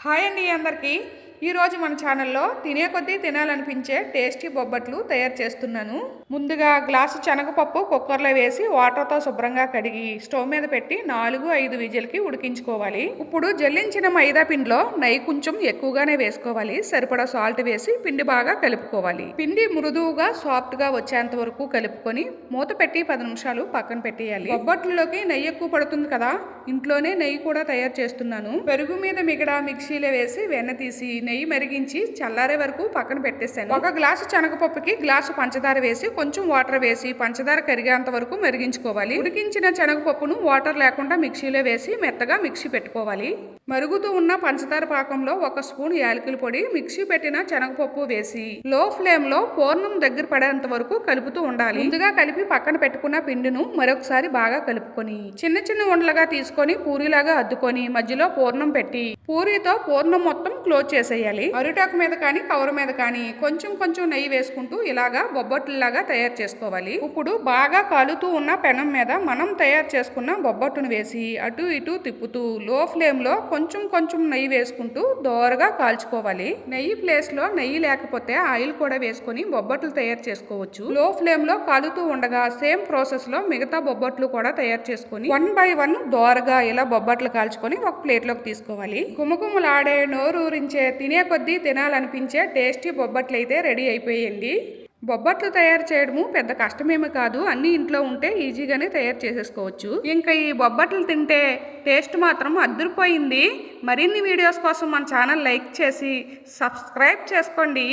Hi అండి అందరికీ ఈరోజు మన ఛానల్లో తినే కొద్దీ తినాలనిపించే టేస్టీ బొబ్బట్లు తయారు చేస్తున్నాను. ముందుగా గ్లాసు శనగపప్పు కుక్కర్లో వేసి వాటర్తో శుభ్రంగా కడిగి స్టవ్ మీద పెట్టి 4-5 విజిల్కి ఉడికించుకోవాలి. ఇప్పుడు జల్లించిన మైదా పిండిలో నెయ్యి కొంచెం ఎక్కువగానే వేసుకోవాలి. సరిపడా సాల్ట్ వేసి పిండి బాగా కలుపుకోవాలి. పిండి మృదువుగా సాఫ్ట్గా వచ్చేంత వరకు కలుపుకొని మూత పెట్టి 10 నిమిషాలు పక్కన పెట్టేయాలి. బొబ్బట్లలోకి నెయ్యి ఎక్కువ పడుతుంది కదా, ఇంట్లోనే నెయ్యి కూడా తయారు చేస్తున్నాను. పెరుగు మీద మిగడా మిక్సీలో వేసి వెన్న తీసి నెయ్యి మరిగించి చల్లారే వరకు పక్కన పెట్టేశాను. ఒక గ్లాసు శనగపప్పుకి గ్లాసు పంచదార వేసి కొంచెం వాటర్ వేసి పంచదార కరిగేంత వరకు మరిగించుకోవాలి. ఉడికించిన శనగపప్పును వాటర్ లేకుండా మిక్సీలో వేసి మెత్తగా మిక్సీ పెట్టుకోవాలి. మరుగుతూ ఉన్న పంచదార పాకంలో 1 స్పూన్ యాలకుల పొడి, మిక్సీ పెట్టిన శనగపప్పు వేసి లో ఫ్లేమ్ లో పూర్ణం దగ్గర పడేంత వరకు కలుపుతూ ఉండాలి. ముందుగా కలిపి పక్కన పెట్టుకున్న పిండిను మరొకసారి బాగా కలుపుకొని చిన్న చిన్న ఉండలుగా తీసుకొని పూరీలాగా అద్దుకొని మధ్యలో పూర్ణం పెట్టి పూరీతో పూర్ణం మొత్తం క్లోజ్ చేసేయాలి. అరిటాకు మీద కానీ కవర్ మీద కానీ కొంచెం కొంచెం నెయ్యి వేసుకుంటూ ఇలాగా బొబ్బట్లులాగా తయారు చేసుకోవాలి. ఇప్పుడు బాగా కాలుతూ ఉన్న పెనం మీద మనం తయారు చేసుకున్న బొబ్బట్టును వేసి అటు ఇటు తిప్పుతూ లో ఫ్లేమ్ లో కొంచెం కొంచెం నెయ్యి వేసుకుంటూ దోరగా కాల్చుకోవాలి. నెయ్యి ప్లేస్ లో నెయ్యి లేకపోతే ఆయిల్ కూడా వేసుకొని బొబ్బట్లు తయారు చేసుకోవచ్చు. లో ఫ్లేమ్ లో కాలుతూ ఉండగా సేమ్ ప్రాసెస్ లో మిగతా బొబ్బట్లు కూడా తయారు చేసుకొని 1 by 1 దోరగా ఇలా బొబ్బట్లు కాల్చుకొని ఒక ప్లేట్ లోకి తీసుకోవాలి. గుమగుమలాడే నోరూరించే తినే కొద్దీ తినాలనిపించే టేస్టీ బొబ్బట్లు అయితే రెడీ అయిపోయింది. బొబ్బట్లు తయారు చేయడము పెద్ద కష్టమేమీ కాదు, అన్ని ఇంట్లో ఉంటే ఈజీగానే తయారు చేసేసుకోవచ్చు. ఇంకా ఈ బొబ్బట్లు తింటే టేస్ట్ మాత్రం అదిరిపోయింది. మరిన్ని వీడియోస్ కోసం మన ఛానల్ లైక్ చేసి సబ్స్క్రైబ్ చేసుకోండి.